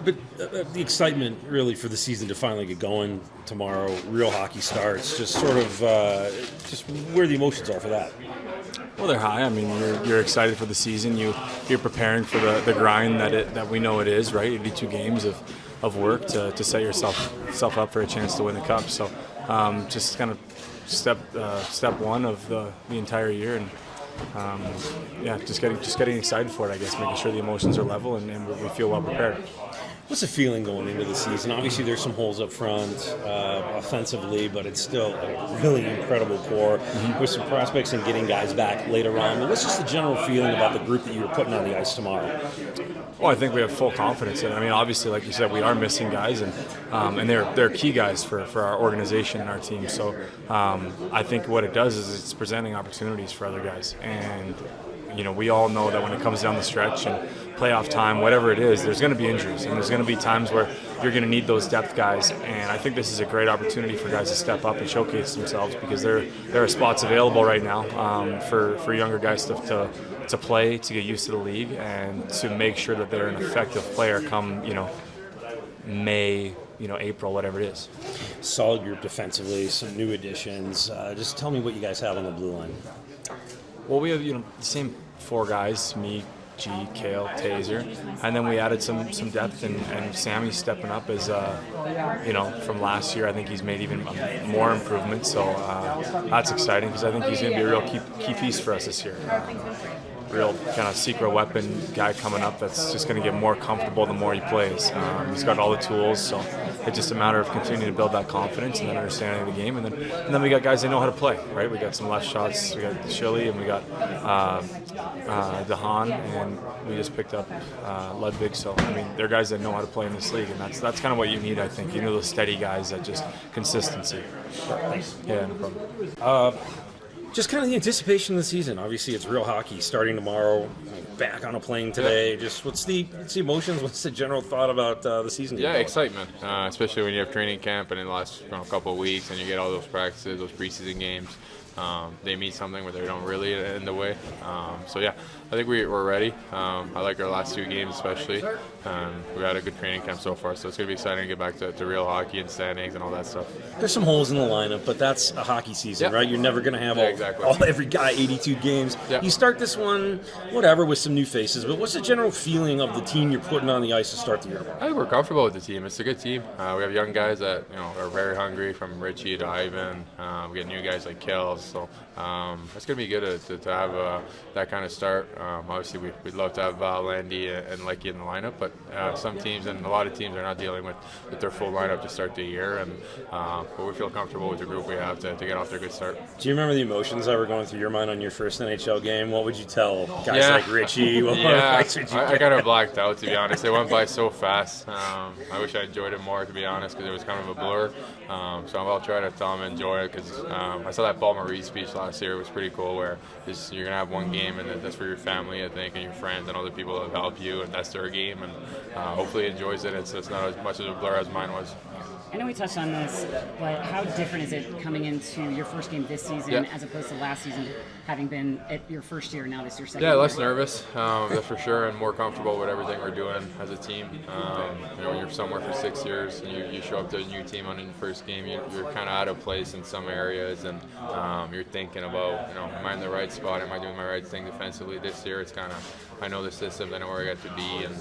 But the excitement really for the season to finally get going tomorrow, real hockey starts, just sort of just where the emotions are for that. Well, they're high. I mean, you're excited for the season. You're preparing for the grind that we know it is, right? 82 games of work to set yourself up for a chance to win the cup. So just kind of step one of the entire year, and just getting excited for it, I guess, making sure the emotions are level and we feel well prepared. What's the feeling going into the season? Obviously, there's some holes up front offensively, but it's still a really incredible core with some prospects and getting guys back later on. But what's just the general feeling about the group that you were putting on the ice tomorrow? Well, I think we have full confidence in it. I mean, obviously, like you said, we are missing guys, and they're key guys for our organization and our team. So I think what it does is it's presenting opportunities for other guys. And we all know that when it comes down the stretch and playoff time, whatever it is, there's going to be injuries, and there's going to be times where you're going to need those depth guys. And I think this is a great opportunity for guys to step up and showcase themselves, because there are spots available right now for younger guys to play, to get used to the league, and to make sure that they're an effective player come May, April, whatever it is. Solid group defensively, some new additions. Just tell me what you guys have on the blue line. Well, we have the same four guys: me, G, Kale, Taser, and then we added some depth, and Sammy's stepping up as from last year. I think he's made even more improvements, so that's exciting, because I think he's going to be a real key piece for us this year. Real kind of secret weapon guy coming up that's just going to get more comfortable the more he plays. He's got all the tools, so it's just a matter of continuing to build that confidence and then understanding the game. And then we got guys that know how to play, right? We got some left shots. We got Chili, and we got Dahan, and we just picked up Ludwig. So, I mean, they're guys that know how to play in this league, and that's kind of what you need, I think. Those steady guys that just consistency. Thanks. Yeah, no problem. Just kind of the anticipation of the season. Obviously, it's real hockey starting tomorrow. Back on a plane today. Just what's the emotions? What's the general thought about the season? Yeah, excitement, especially when you have training camp and it lasts a couple of weeks, and you get all those practices, those preseason games. They mean something, but they don't really in the way. So yeah, I think we're ready. I like our last two games especially. We had a good training camp so far, so it's going to be exciting to get back to real hockey and standings and all that stuff. There's some holes in the lineup, but that's a hockey season, right? You're never going to have every guy 82 games. Yep. You start this one, whatever, with some new faces, but what's the general feeling of the team you're putting on the ice to start the year? I think we're comfortable with the team. It's a good team. We have young guys that are very hungry, from Richie to Ivan. We get new guys like Kells, so it's going to be good to have that kind of start. Obviously, we'd love to have Landy and Lecky in the lineup, but some teams and a lot of teams are not dealing with their full lineup to start the year, but we feel comfortable with the group we have to get off to a good start. Do you remember the emotions that were going through your mind on your first NHL game? What would you tell guys like Richie? What advice would you I kind of blacked out, to be honest. It went by so fast. I wish I enjoyed it more, to be honest, because it was kind of a blur. So I'll try to tell them to enjoy it, because I saw that Paul Marie speech last year. It was pretty cool, where you're going to have one game, and that's for your family, I think, and your friends and other people that help you, and that's their game, and hopefully he enjoys it. It's not as much of a blur as mine was. I know we touched on this, but how different is it coming into your first game this season as opposed to last season, having been at your first year, now this is your second year? Less nervous, that's for sure, and more comfortable with everything we're doing as a team. When you're somewhere for 6 years and you show up to a new team on your first game, you're kind of out of place in some areas, and you're thinking about, am I in the right spot? Am I doing my right thing defensively? This year, it's kind of, I know the systems, I know where I got to be, and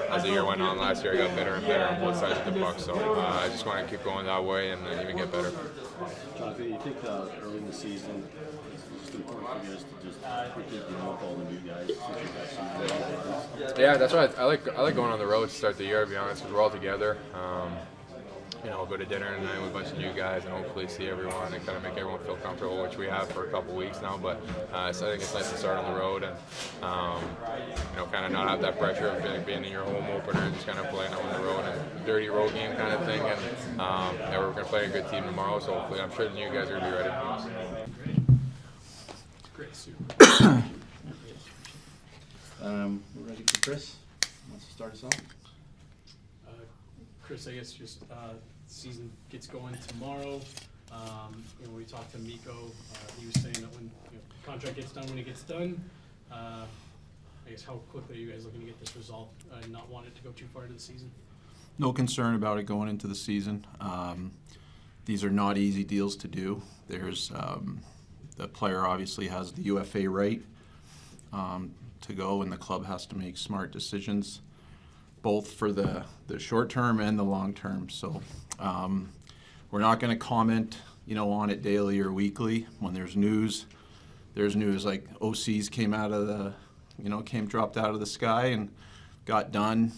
as the year went on last year, I got better and better on both sides of the puck, so I just want to keep going that way and even get better. Jonathan, you think early in the season it's just important for you guys to just quickly develop all the new guys? Yeah, that's why I like going on the road to start the year, to be honest, because we're all together. We'll go to dinner tonight with a bunch of new guys and hopefully see everyone and kind of make everyone feel comfortable, which we have for a couple weeks now. But I think it's nice to start on the road and kind of not have that pressure of being in your home opener and just kind of playing on the road and dirty road game kind of thing. And we're going to play a good team tomorrow, so hopefully I'm sure the new guys are going to be ready. Great. We're ready for Chris. Wants to start us off? Chris, I guess just season gets going tomorrow. We talked to Mikko. He was saying that when contract gets done, when it gets done. I guess how quickly are you guys looking to get this resolved and not want it to go too far into the season? No concern about it going into the season. These are not easy deals to do. There's the player obviously has the UFA right to go, and the club has to make smart decisions, both for the short term and the long term. So we're not going to comment, on it daily or weekly. When there's news. There's news like OCs came out of the, dropped out of the sky and got done.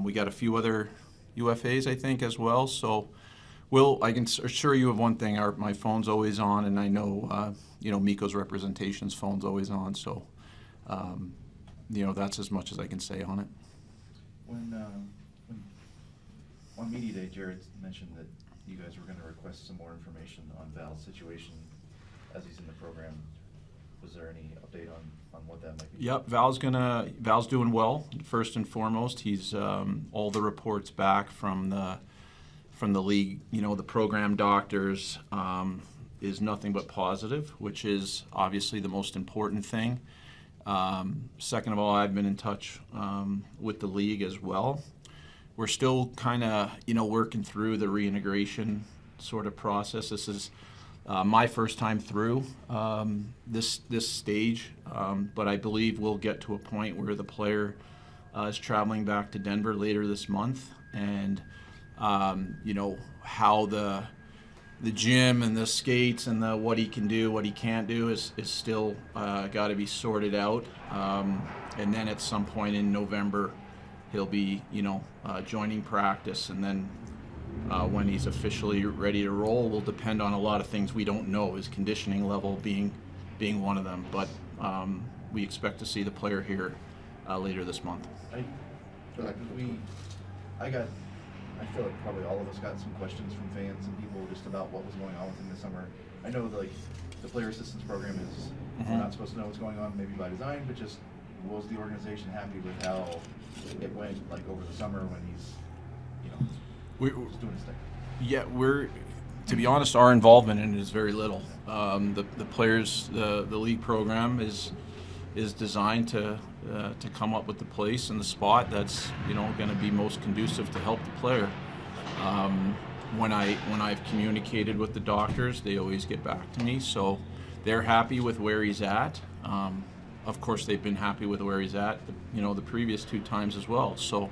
We got a few other UFAs, I think, as well. So I can assure you of one thing: my phone's always on, and I know, Mikko's representation's phone's always on. So, that's as much as I can say on it. When on media day, Jared mentioned that you guys were going to request some more information on Val's situation as he's in the program. Was there any update on what that might be? Yep, Val's doing well. First and foremost, he's all the reports back from the league. The program doctors is nothing but positive, which is obviously the most important thing. Second of all, I've been in touch with the league as well. We're still kind of working through the reintegration sort of process. This is my first time through this stage, but I believe we'll get to a point where the player is traveling back to Denver later this month, and how the gym and the skates and what he can do, what he can't do is still got to be sorted out, and then at some point in November he'll be joining practice, and then when he's officially ready to roll will depend on a lot of things we don't know, his conditioning level being one of them. But we expect to see the player here later this month. I feel like probably all of us got some questions from fans and people just about what was going on with him this summer. I know the player assistance program is we're not supposed to know what's going on, maybe by design, but just was the organization happy with how it went over the summer when he's We're doing his thing? Yeah, to be honest, our involvement in it is very little. The players, the league program is designed to come up with the place and the spot that's going to be most conducive to help the player. When I've communicated with the doctors, they always get back to me, so they're happy with where he's at. Of course, they've been happy with where he's at, the previous 2 times as well. So,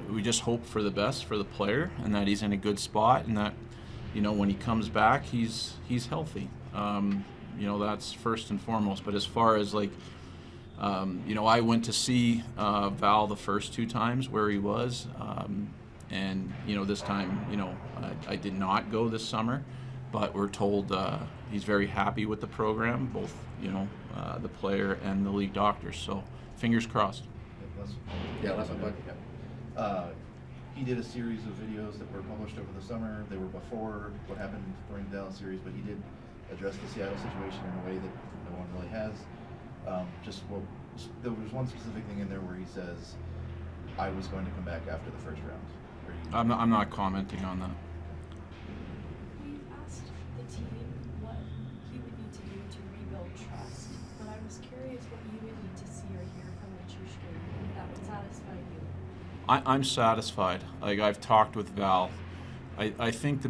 we just hope for the best for the player, and that he's in a good spot, and that when he comes back, he's healthy. That's first and foremost. But as far as I went to see Val the first 2 times where he was, and this time I did not go this summer, but we're told he's very happy with the program, both the player and the league doctors. So fingers crossed. Last one. He did a series of videos that were published over the summer. They were before what happened during the Dallas series, but he did address the Seattle situation in a way that no one really has. There was one specific thing in there where he says, "I was going to come back after the first round." I'm not commenting on that. We've asked the team what he would need to do to rebuild trust, but I was curious what you would need to see or hear from Nichushkin that would satisfy you. I'm satisfied. I've talked with Val. I think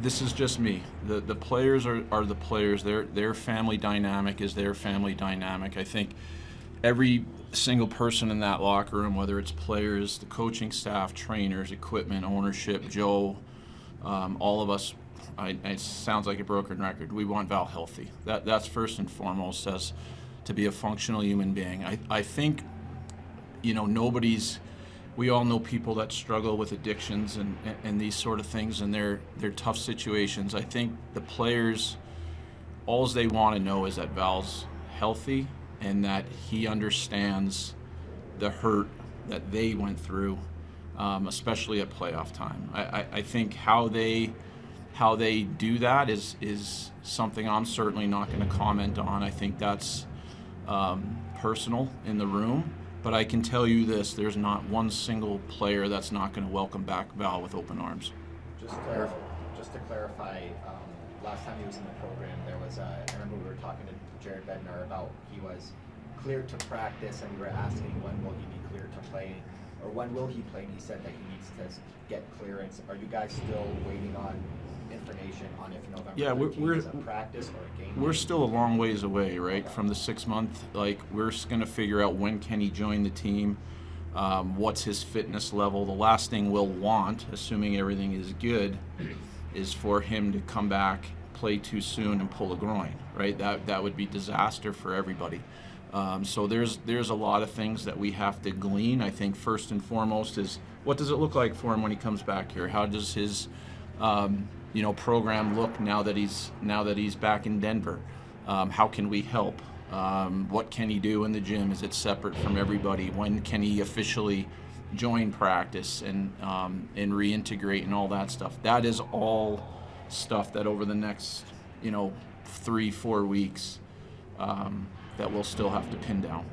this is just me. The players are the players. Their family dynamic is their family dynamic. I think every single person in that locker room, whether it's players, the coaching staff, trainers, equipment, ownership, Joe, all of us, it sounds like a broken record. We want Val healthy. That's first and foremost, as to be a functional human being. I think, we all know people that struggle with addictions and these sort of things, and they're tough situations. I think the players, all they want to know is that Val's healthy and that he understands the hurt that they went through, especially at playoff time. I think how they do that is something I'm certainly not going to comment on. I think that's personal in the room. But I can tell you this, there's not one single player that's not going to welcome back Val with open arms. Just to clarify, last time he was in the program, there was I remember we were talking to Jared Bednar about he was cleared to practice, and we were asking when will he be cleared to play, or when will he play, and he said that he needs to get clearance. Are you guys still waiting on information on if November 13th is a practice or a game? We're still a long ways away, right, from the 6 month. Like, we're going to figure out when can he join the team, what's his fitness level. The last thing we'll want, assuming everything is good, is for him to come back, play too soon, and pull a groin, right? That would be disaster for everybody. So there's a lot of things that we have to glean. I think first and foremost is, what does it look like for him when he comes back here? How does his program look now that he's back in Denver? How can we help? What can he do in the gym? Is it separate from everybody? When can he officially join practice and reintegrate and all that stuff? That is all stuff that over the next 3-4 weeks that we'll still have to pin down.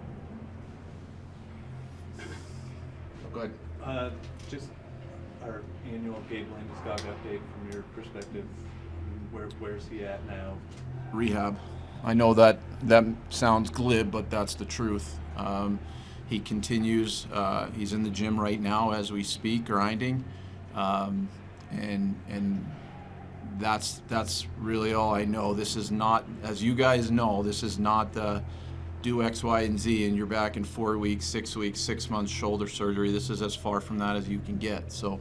Go ahead. Just our annual Gabe Landeskog update from your perspective. Where's he at now? Rehab. I know that sounds glib, but that's the truth. He continues. He's in the gym right now as we speak, grinding, and that's really all I know. This is not, as you guys know, this is not the do X, Y, and Z, and you're back in 4 weeks, 6 weeks, 6 months shoulder surgery. This is as far from that as you can get. So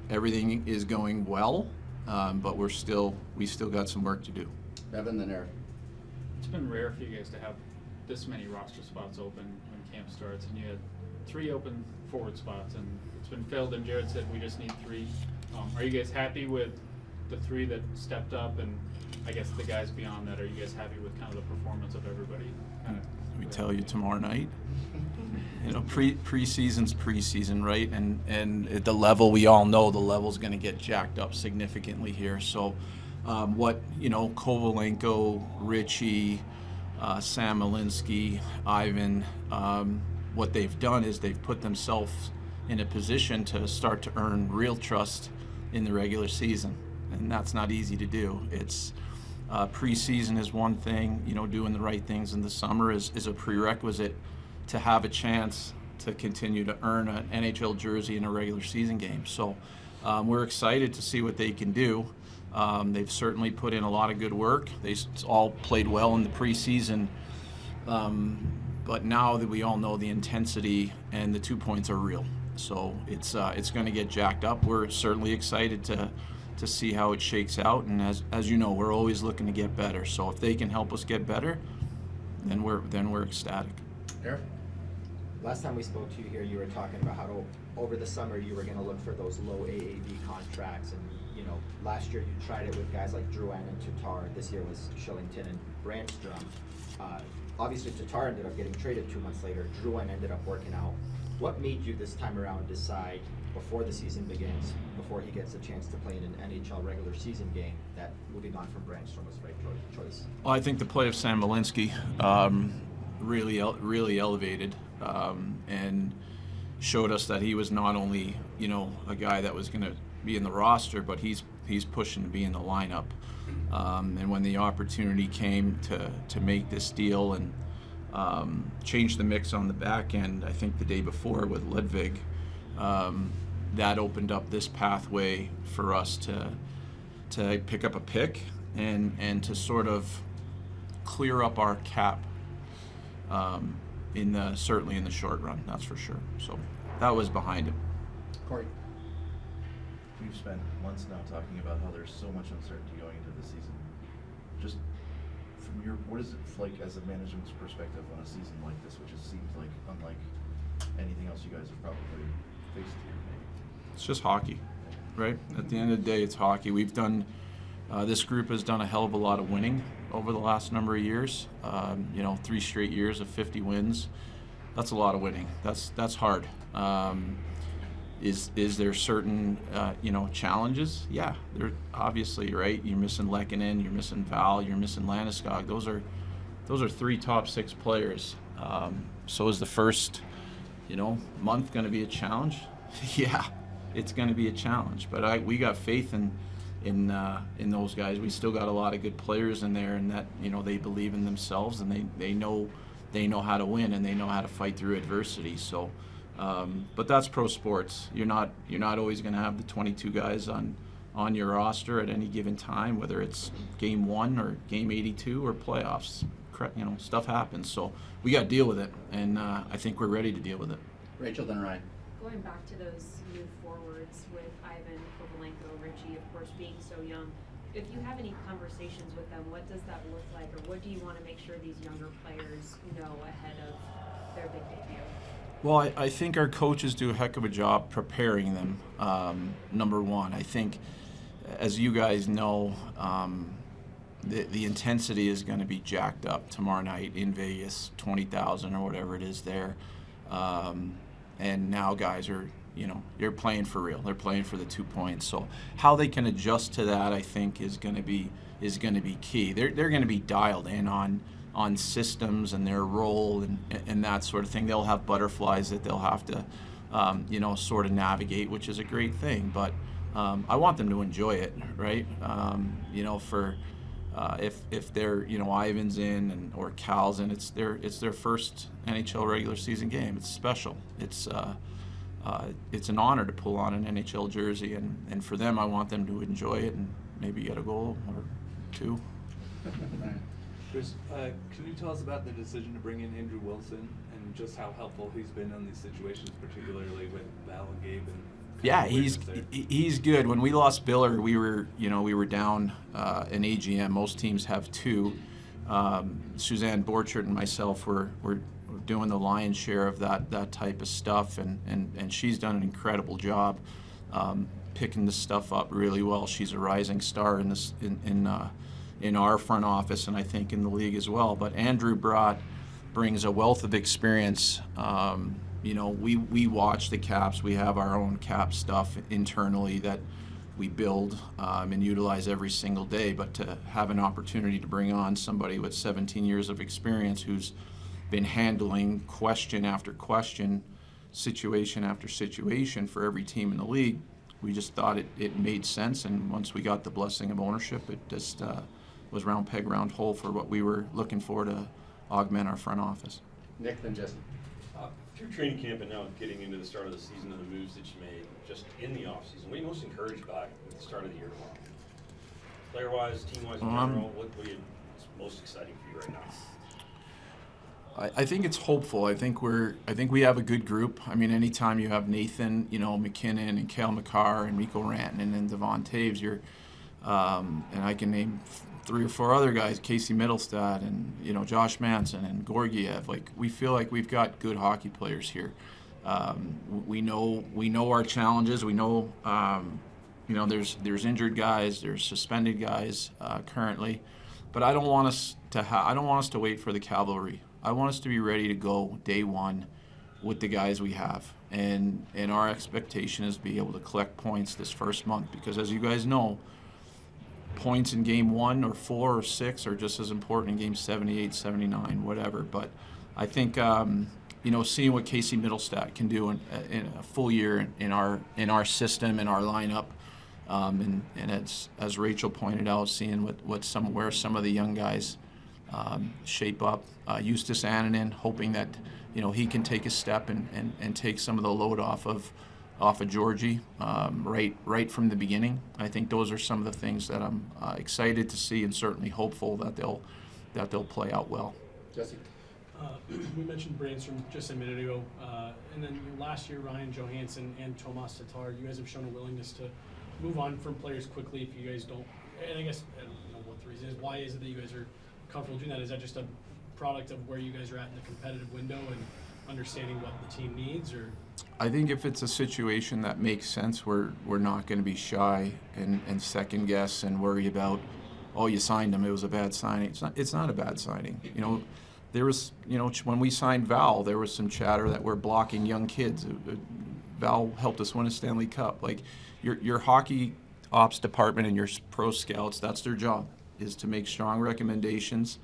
everything is going well, but we still got some work to do. Evan, then Eric. It's been rare for you guys to have this many roster spots open when camp starts, and you had 3 open forward spots, and it's been filled, and Jared said we just need 3. Are you guys happy with the 3 that stepped up, and I guess the guys beyond that, are you guys happy with kind of the performance of everybody? We tell you tomorrow night. Preseason's preseason, right? And at the level, we all know the level's going to get jacked up significantly here. So Kovalenko, Richie, Sam Malinsky, Ivan, what they've done is they've put themselves in a position to start to earn real trust in the regular season, and that's not easy to do. It's preseason is one thing, doing the right things in the summer is a prerequisite to have a chance to continue to earn an NHL jersey in a regular season game. So we're excited to see what they can do. They've certainly put in a lot of good work. They all played well in the preseason, but now that we all know the intensity and the 2 points are real. So it's going to get jacked up. We're certainly excited to see how it shakes out, and as you know, we're always looking to get better. So if they can help us get better, then we're ecstatic. Eric? Last time we spoke to you here, you were talking about how over the summer you were going to look for those low AAV contracts, and last year you tried it with guys like Drouin and Tatar. This year was Shillington and Brandstrom. Obviously, Tatar ended up getting traded 2 months later. Drouin ended up working out. What made you this time around decide before the season begins, before he gets a chance to play in an NHL regular season game, that moving on from Brandstrom was the right choice? Well, I think the play of Sam Malinsky really elevated and showed us that he was not only a guy that was going to be in the roster, but he's pushing to be in the lineup. And when the opportunity came to make this deal and change the mix on the back end, I think the day before with Ludwig, that opened up this pathway for us to pick up a pick and to sort of clear up our cap certainly in the short run, that's for sure. So that was behind it. Corey. We've spent months now talking about how there's so much uncertainty going into the season. Just from what is it like as a management's perspective on a season like this, which seems like unlike anything else you guys have probably faced here? It's just hockey, right? At the end of the day, it's hockey. We've done, this group has done a hell of a lot of winning over the last number of years. 3 straight years of 50 wins. That's a lot of winning. That's hard. Is there certain challenges? Yeah, they're obviously, right. You're missing Lehkonen, you're missing Val, you're missing Landeskog. Those are 3 top 6 players. So is the first month going to be a challenge? Yeah, it's going to be a challenge. But we got faith in those guys. We still got a lot of good players in there, and that they believe in themselves, and they know they know how to win and they know how to fight through adversity. So, but that's pro sports. You're not always going to have the 22 guys on your roster at any given time, whether it's game 1 or game 82 or playoffs. Stuff happens. So we got to deal with it, and I think we're ready to deal with it. Rachel, then Ryan. Going back to those new forwards with Ivan, Kovalenko, Richie, of course, being so young, if you have any conversations with them, what does that look like, or what do you want to make sure these younger players know ahead of their big debut? Well, I think our coaches do a heck of a job preparing them, number one. I think, as you guys know, the intensity is going to be jacked up tomorrow night in Vegas, 20,000 or whatever it is there. And now guys are, they're playing for real. They're playing for the 2 points. So how they can adjust to that, I think, is going to be key. They're going to be dialed in on systems and their role and that sort of thing. They'll have butterflies that they'll have to, sort of navigate, which is a great thing. But I want them to enjoy it, right? If they're Ivan's in or Cal's in, it's their first NHL regular season game. It's special. It's an honor to pull on an NHL jersey, and for them, I want them to enjoy it and maybe get a goal or 2. Chris, can you tell us about the decision to bring in Andrew Wilson and just how helpful he's been on these situations, particularly with Val and Gabe? Yeah, he's good. When we lost Biller, we were down an AGM. Most teams have 2. Suzanne Borchert and myself were doing the lion's share of that type of stuff, and she's done an incredible job picking this stuff up really well. She's a rising star in our front office, and I think in the league as well. But Andrew brings a wealth of experience. We watch the caps. We have our own cap stuff internally that we build and utilize every single day. But to have an opportunity to bring on somebody with 17 years of experience who's been handling question after question, situation after situation for every team in the league, we just thought it made sense. And once we got the blessing of ownership, it just was round peg, round hole for what we were looking for to augment our front office. Nick, then Jesse. Through training camp and now getting into the start of the season and the moves that you made just in the offseason, what are you most encouraged by at the start of the year tomorrow? Player-wise, team-wise in general, what are you most exciting for you right now? I think it's hopeful. I think we have a good group. I mean, anytime you have Nathan, McKinnon and Cale Makar and Mikko Rantanen and Devon Taves, and I can name 3 or 4 other guys, Casey Middlestad and Josh Manson and Gorgiev. Like, we feel like we've got good hockey players here. We know our challenges. We know there's injured guys, there's suspended guys currently, but I don't want us to wait for the cavalry. I want us to be ready to go day one with the guys we have, and our expectation is to be able to collect points this first month, because as you guys know, points in game 1 or 4 or 6 are just as important in game 78, 79, whatever. But I think seeing what Casey Middlestat can do in a full year in our system, in our lineup, and as Rachel pointed out, seeing where some of the young guys shape up. Justus Annunen, hoping that he can take a step and take some of the load off of Georgie right from the beginning. I think those are some of the things that I'm excited to see, and certainly hopeful that they'll play out well. Jesse. We mentioned Brandstrom just a minute ago, and then last year Ryan Johansson and Tomas Tatar, you guys have shown a willingness to move on from players quickly if you guys don't. And I guess I don't know what the reason is. Why is it that you guys are comfortable doing that? Is that just a product of where you guys are at in the competitive window and understanding what the team needs, or? I think if it's a situation that makes sense, we're not going to be shy and second guess and worry about, oh, you signed him, it was a bad signing. It's not a bad signing. There was, when we signed Val, there was some chatter that we're blocking young kids. Val helped us win a Stanley Cup. Like, your hockey ops department and your pro scouts, that's their job, is to make strong recommendations.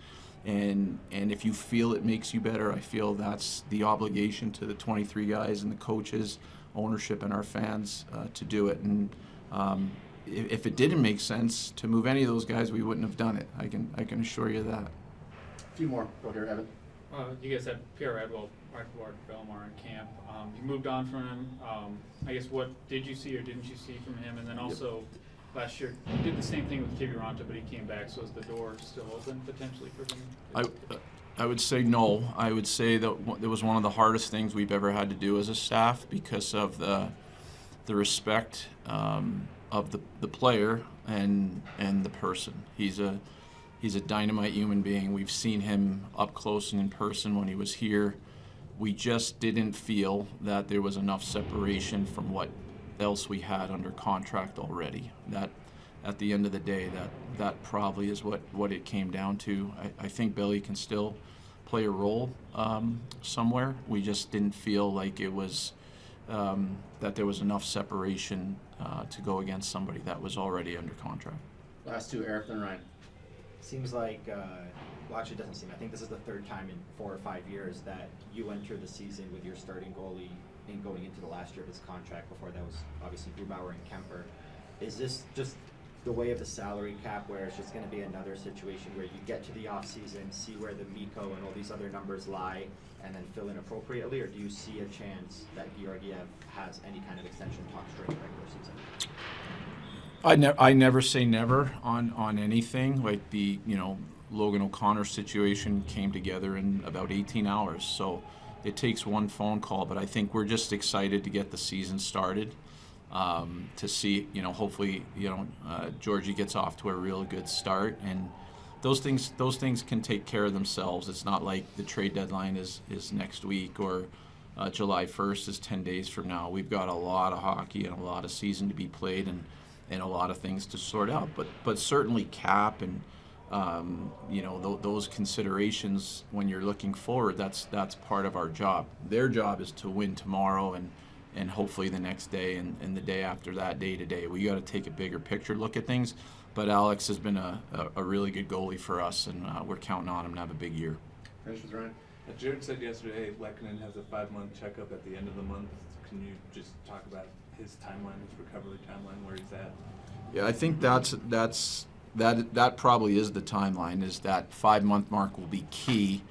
And if you feel it makes you better, I feel that's the obligation to the 23 guys and the coaches, ownership, and our fans to do it. And if it didn't make sense to move any of those guys, we wouldn't have done it. I can assure you that. A few more. Go here, Evan. You guys had Pierre Edward Belmar in camp. You moved on from him. I guess what did you see or didn't you see from him? And then also last year you did the same thing with Kiviranta, but he came back. So is the door still open potentially for him? I would say no. I would say that it was one of the hardest things we've ever had to do as a staff because of the respect of the player and the person. He's a dynamite human being. We've seen him up close and in person when he was here. We just didn't feel that there was enough separation from what else we had under contract already. That at the end of the day, that probably is what it came down to. I think Billy can still play a role somewhere. We just didn't feel like it was that there was enough separation to go against somebody that was already under contract. Last two, Eric and Ryan. Seems like, well, actually, it doesn't seem. I think this is the third time in 4 or 5 years that you enter the season with your starting goalie in going into the last year of his contract. Before that was obviously Grubauer and Kemper. Is this just the way of the salary cap, where it's just going to be another situation where you get to the off season, see where the Mikko and all these other numbers lie, and then fill in appropriately, or do you see a chance that Georgiev has any kind of extension talks during the regular season? I never say never on anything. Like the Logan O'Connor situation came together in about 18 hours, so it takes one phone call. But I think we're just excited to get the season started. To see, hopefully, Georgie gets off to a real good start, and those things can take care of themselves. It's not like the trade deadline is next week or July 1st is 10 days from now. We've got a lot of hockey and a lot of season to be played, and a lot of things to sort out. But certainly cap and those considerations when you're looking forward. That's part of our job. Their job is to win tomorrow and hopefully the next day and the day after that, day to day. We got to take a bigger picture look at things. But Alex has been a really good goalie for us, and we're counting on him to have a big year. Finish with Ryan. Jared said yesterday Lehkonen has a 5-month checkup at the end of the month. Can you just talk about his timeline, his recovery timeline, where he's at? Yeah, I think that probably is the timeline. Is that 5-month mark will be key,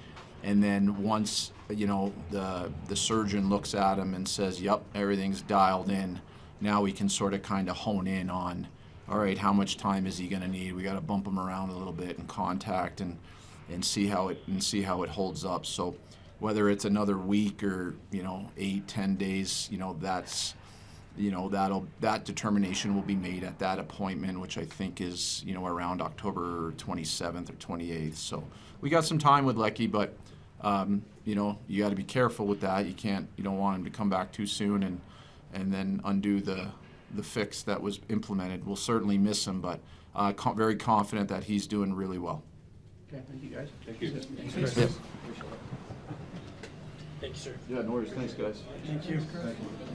and then once the surgeon looks at him and says, "Yep, everything's dialed in," now we can sort of kind of hone in on, all right, how much time is he going to need? We got to bump him around a little bit and contact and see how it holds up. So whether it's another week or 8-10 days, that determination will be made at that appointment, which I think is around October 27th or 28th. So we got some time with Lecky, but you got to be careful with that. You don't want him to come back too soon and then undo the fix that was implemented. We'll certainly miss him, but very confident that he's doing really well. Okay, thank you guys. Thank you. Thanks. Yeah. Thank you, sir. Yeah, no worries. Thanks, guys. Thank you. Thank you.